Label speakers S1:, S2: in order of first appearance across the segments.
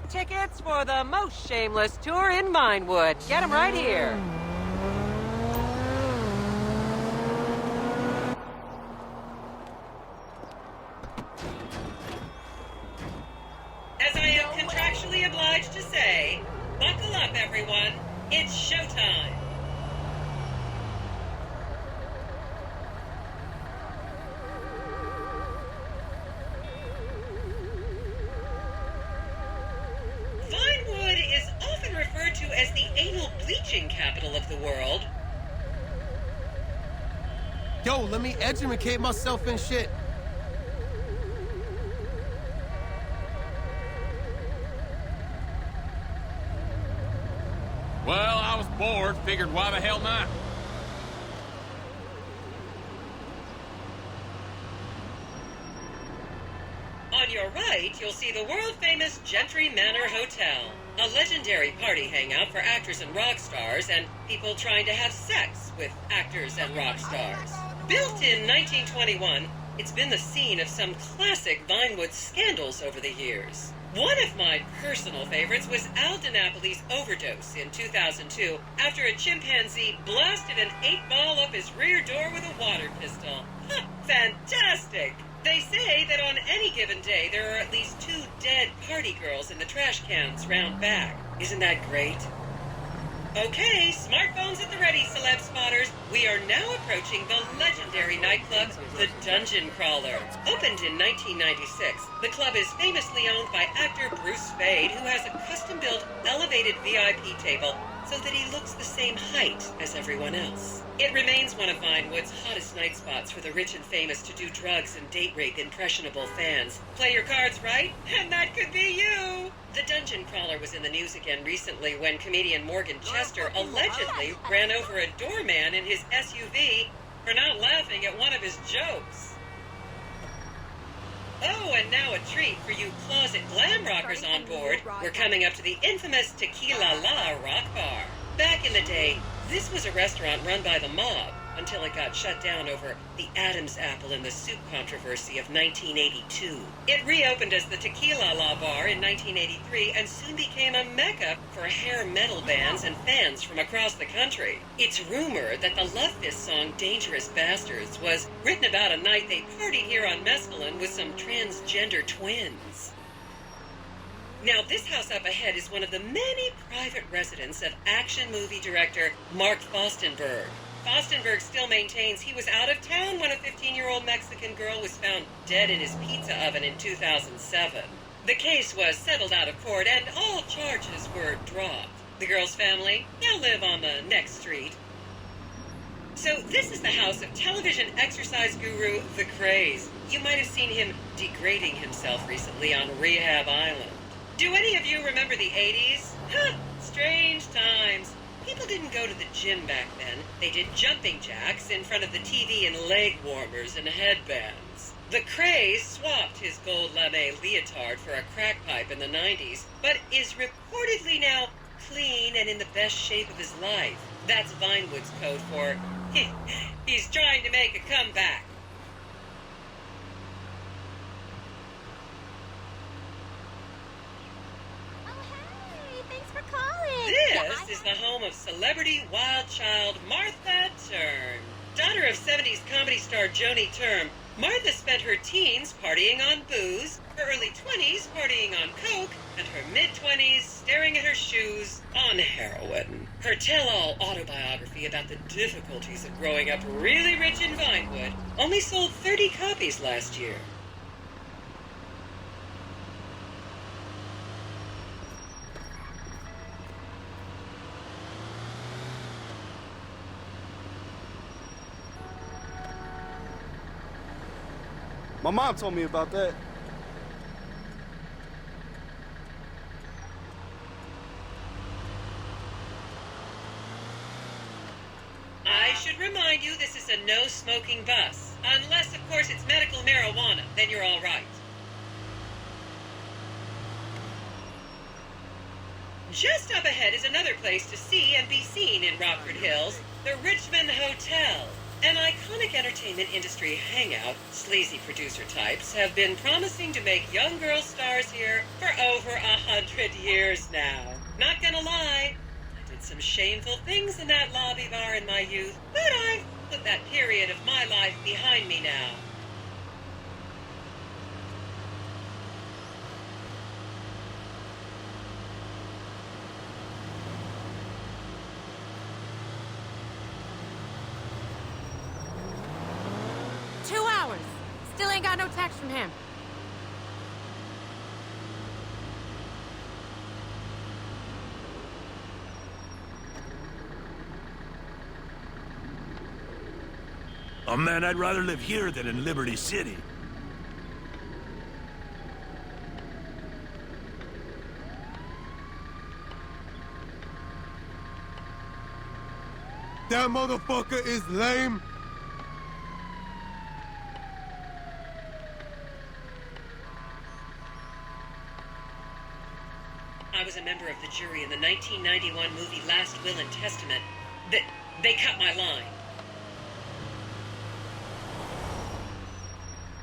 S1: Tickets for the most shameless tour in Vinewood. Get them right here. As I am contractually obliged to say, buckle up, everyone. It's showtime. Vinewood is often referred to as the anal bleaching capital of the world.
S2: Yo, let me educate myself in shit.
S3: Well, I was bored, figured why the hell not?
S1: On your right, you'll see the world-famous Gentry Manor Hotel, a legendary party hangout for actors and rock stars and people trying to have sex with actors and rock stars. Built in 1921, it's been the scene of some classic Vinewood scandals over the years. One of my personal favorites was Al DiNapoli's overdose in 2002 after a chimpanzee blasted an 8-ball up his rear door with a water pistol. Fantastic! They say that on any given day there are at least 2 dead party girls in the trash cans round back. Isn't that great? Okay, smartphones at the ready, celeb spotters. We are now approaching the legendary nightclub, the Dungeon Crawler. Opened in 1996, the club is famously owned by actor Bruce Spade, who has a custom-built elevated VIP table so that he looks the same height as everyone else. It remains one of Vinewood's hottest night spots for the rich and famous to do drugs and date rape impressionable fans. Play your cards right, and that could be you! The Dungeon Crawler was in the news again recently when comedian Morgan Chester allegedly ran over a doorman in his SUV for not laughing at one of his jokes. Oh, and now a treat for you closet glam rockers on board. We're coming up to the infamous Tequila La Rock Bar. Back in the day, this was a restaurant run by the mob until it got shut down over the Adam's apple in the soup controversy of 1982. It reopened as the Tequila La Bar in 1983 and soon became a mecca for hair metal bands and fans from across the country. It's rumored that the Love Fist song Dangerous Bastards was written about a night they partied here on Mescaline with some transgender twins. Now, this house up ahead is one of the many private residences of action movie director Mark Fostenberg. Fostenberg still maintains he was out of town when a 15-year-old Mexican girl was found dead in his pizza oven in 2007. The case was settled out of court and all charges were dropped. The girl's family now live on the next street. So this is the house of television exercise guru The Craze. You might have seen him degrading himself recently on Rehab Island. Do any of you remember the 80s? Strange times. People didn't go to the gym back then. They did jumping jacks in front of the TV and leg warmers and headbands. The Craze swapped his gold lame leotard for a crack pipe in the 90s, but is reportedly now clean and in the best shape of his life. That's Vinewood's code for, he's trying to make a comeback. This is the home of celebrity wild child Martha Turn. Daughter of 70s comedy star Joni Term, Martha spent her teens partying on booze, her early 20s partying on coke, and her mid-20s staring at her shoes on heroin. Her tell-all autobiography about the difficulties of growing up really rich in Vinewood only sold 30 copies last year.
S4: My mom told me about that.
S1: I should remind you this is a no-smoking bus. Unless, of course, it's medical marijuana. Then you're all right. Just up ahead is another place to see and be seen in Rockford Hills, the Richmond Hotel. An iconic entertainment industry hangout, sleazy producer types have been promising to make young girl stars here for over 100 years now. Not gonna lie, I did some shameful things in that lobby bar in my youth, but I've put that period of my life behind me now.
S5: Still ain't got no text from him.
S6: Oh man, I'd rather live here than in Liberty City.
S2: That motherfucker is lame.
S1: I was a member of the jury in the 1991 movie Last Will and Testament. They cut my line.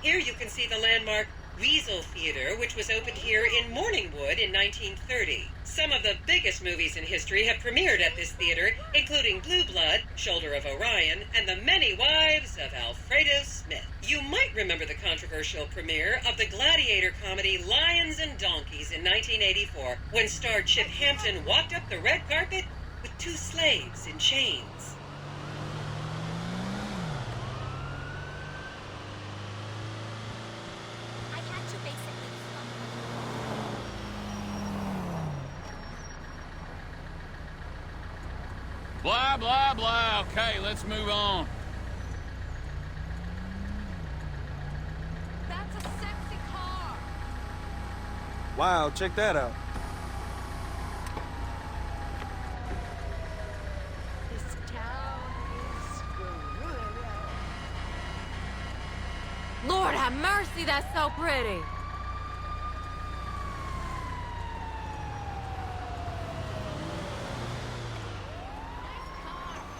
S1: Here you can see the landmark Weasel Theater, which was opened here in Morningwood in 1930. Some of the biggest movies in history have premiered at this theater, including Blue Blood, Shoulder of Orion, and The Many Wives of Alfredo Smith. You might remember the controversial premiere of the gladiator comedy Lions and Donkeys in 1984, when star Chip Hampton walked up the red carpet with two slaves in chains.
S3: Blah, blah, blah. Okay, let's move on.
S5: That's a sexy car.
S4: Wow, check that out.
S5: This town is screwed. Lord have mercy, that's so pretty.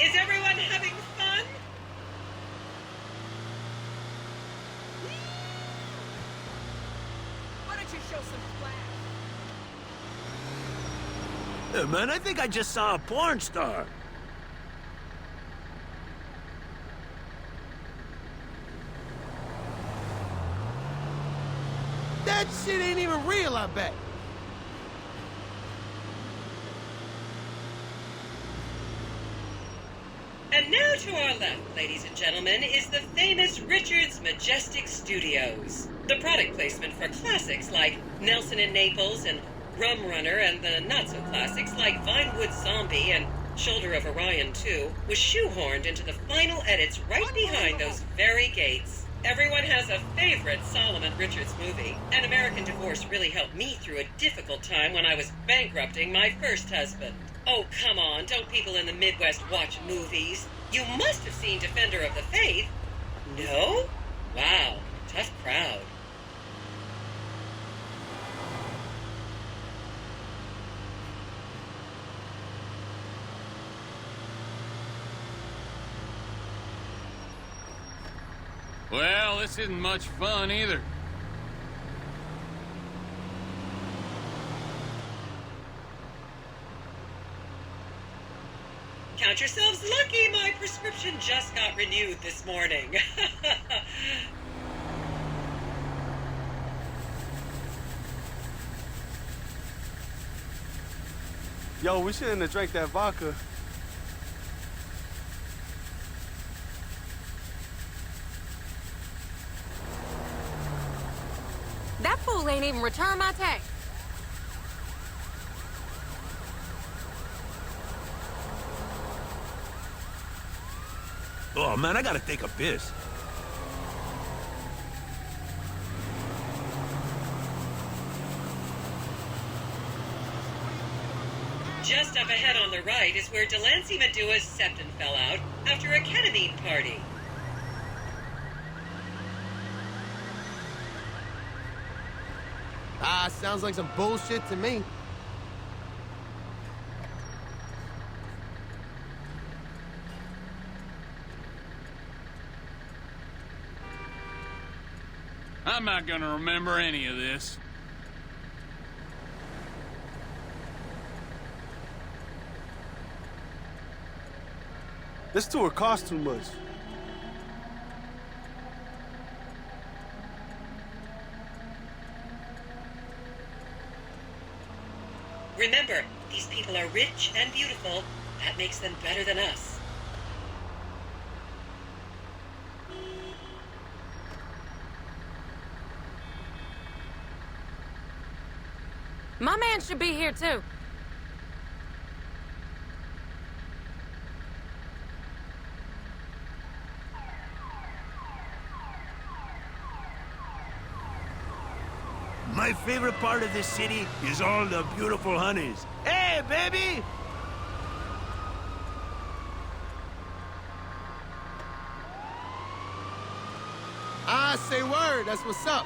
S1: Is everyone having fun?
S7: Why don't you show some class?
S6: Hey, man, I think I just saw a porn star.
S2: That shit ain't even real, I bet.
S1: And now to our left, ladies and gentlemen, is the famous Richards Majestic Studios. The product placement for classics like Nelson and Naples and Rum Runner, and the not-so-classics like Vinewood Zombie and Shoulder of Orion 2 was shoehorned into the final edits right behind those very gates. Everyone has a favorite Solomon Richards movie. An American Divorce really helped me through a difficult time when I was bankrupting my first husband. Oh, come on, don't people in the Midwest watch movies? You must have seen Defender of the Faith. No? Wow, tough crowd.
S3: Well, this isn't much fun either.
S1: Count yourselves lucky, my prescription just got renewed this morning.
S4: Yo, we shouldn't have drank that vodka.
S5: That fool ain't even returned my text.
S6: Oh man, I gotta take a piss.
S1: Just up ahead on the right is where Delancey Medua's septon fell out after a ketamine party.
S2: Ah, sounds like some bullshit to me.
S3: I'm not gonna remember any of this.
S4: This tour costs too much.
S1: Remember, these people are rich and beautiful. That makes them better than us.
S5: My man should be here, too.
S6: My favorite part of this city is all the beautiful honeys. Hey, baby!
S2: I say word, that's what's up.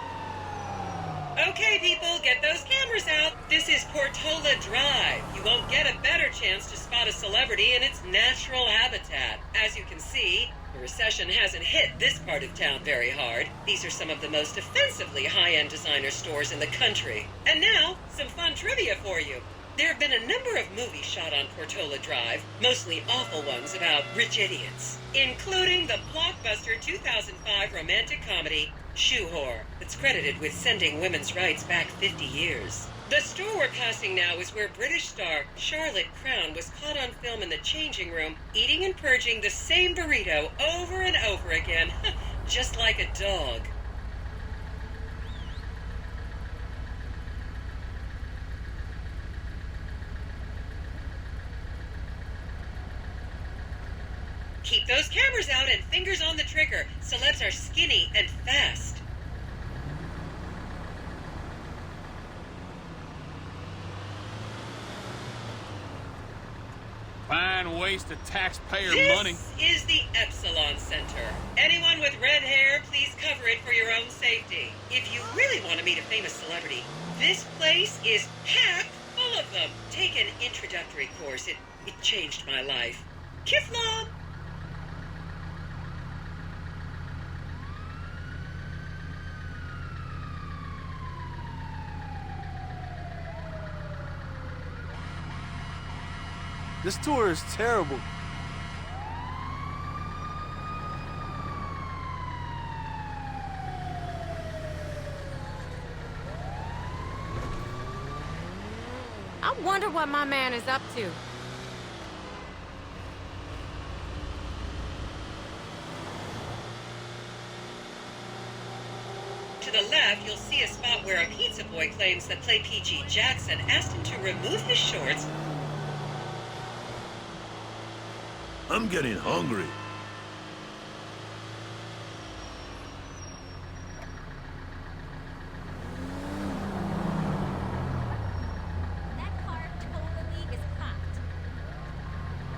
S1: Okay, people, get those cameras out. This is Portola Drive. You won't get a better chance to spot a celebrity in its natural habitat. As you can see, the recession hasn't hit this part of town very hard. These are some of the most offensively high-end designer stores in the country. And now, some fun trivia for you. There have been a number of movies shot on Portola Drive, mostly awful ones about rich idiots, including the blockbuster 2005 romantic comedy Shoe Whore, that's credited with sending women's rights back 50 years. The store we're passing now is where British star Charlotte Crown was caught on film in the changing room, eating and purging the same burrito over and over again, just like a dog. Keep those cameras out and fingers on the trigger. Celebs are skinny and fast.
S3: Fine waste of taxpayer money.
S1: This is the Epsilon Center. Anyone with red hair, please cover it for your own safety. If you really want to meet a famous celebrity, this place is packed full of them. Take an introductory course. It changed my life. Kiflam!
S4: This tour is terrible.
S5: I wonder what my man is up to.
S1: To the left, you'll see a spot where a pizza boy claims that Play PG Jackson asked him to remove his shorts.
S6: I'm getting hungry.
S7: That car totally is hot.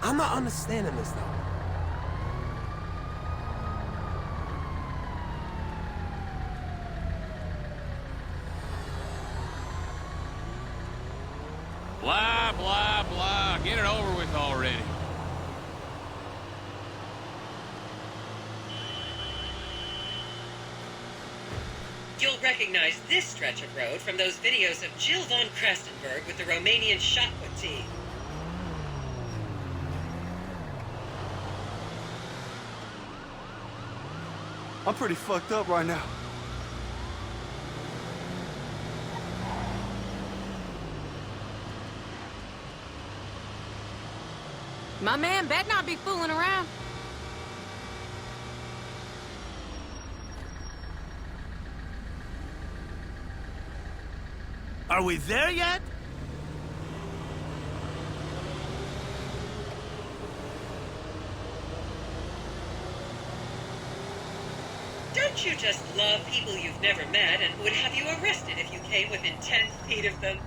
S2: I'm not understanding this, though.
S3: Blah, blah, blah. Get it over with already.
S1: You'll recognize this stretch of road from those videos of Jill von Krastenberg with the Romanian shotput team.
S4: I'm pretty fucked up right now.
S5: My man better not be fooling around.
S6: Are we there yet?
S1: Don't you just love people you've never met and would have you arrested if you came within 10 feet of them?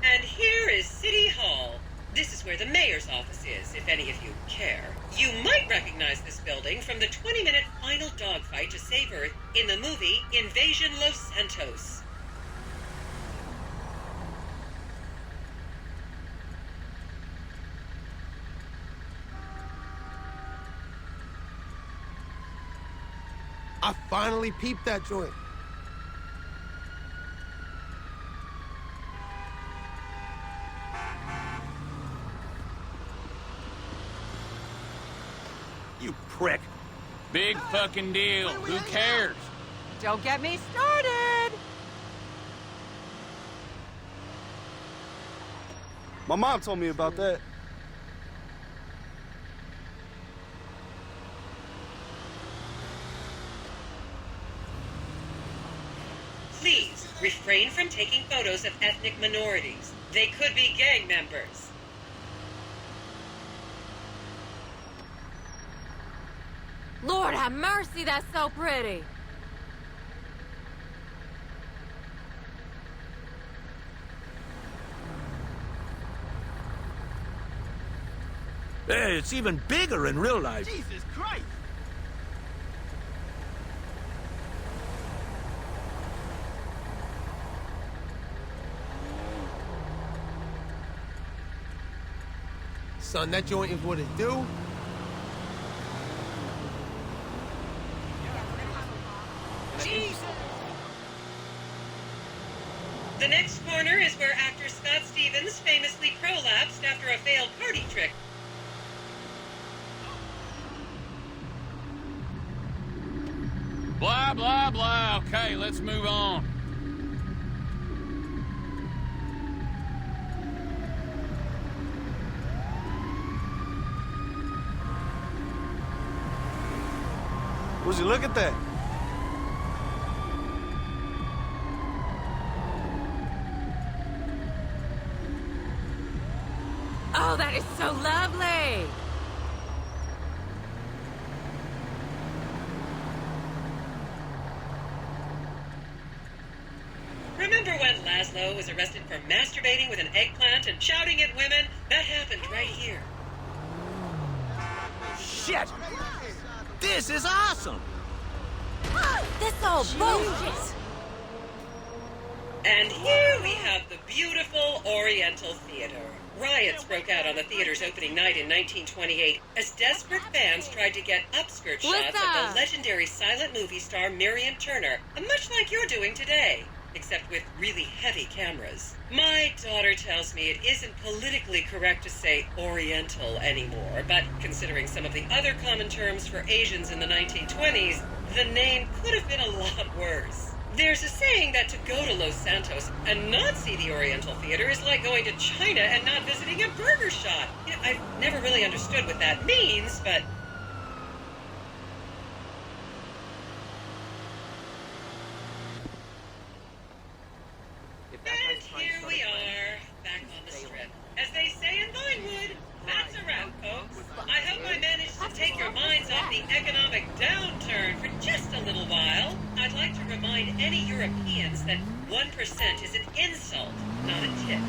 S1: And here is City Hall. This is where the mayor's office is, if any of you care. You might recognize this building from the 20-minute final dogfight to save Earth in the movie Invasion Los Santos.
S2: I finally peeped that joint.
S6: You prick.
S3: Big fucking deal. Who cares?
S5: Don't get me started!
S4: My mom told me about that.
S1: Please refrain from taking photos of ethnic minorities. They could be gang members.
S5: Lord have mercy, that's so pretty!
S6: Hey, it's even bigger in real life.
S2: Jesus Christ! Son, that joint is what it do.
S1: The next corner is where actor Scott Stevens famously prolapsed after a failed party trick.
S3: Blah, blah, blah. Okay, let's move on.
S4: Would you look at that?
S5: Oh, that is so lovely!
S1: Remember when Laszlo was arrested for masturbating with an eggplant and shouting at women? That happened right here.
S6: Shit! This is awesome!
S5: This old bullshit!
S1: And here we have the beautiful Oriental Theater. Riots broke out on the theater's opening night in 1928 as desperate fans tried to get upskirt shots of the legendary silent movie star Miriam Turner, much like you're doing today, except with really heavy cameras. My daughter tells me it isn't politically correct to say Oriental anymore, but considering some of the other common terms for Asians in the 1920s, the name could have been a lot worse. There's a saying that to go to Los Santos and not see the Oriental Theater is like going to China and not visiting a burger shop. You know, I've never really understood what that means, but... And here we are, back on the strip. As they say in Vinewood, that's a wrap, folks. I hope I managed to take your minds off the economic downturn for just a little while. I'd like to remind any Europeans that 1% is an insult, not a tip.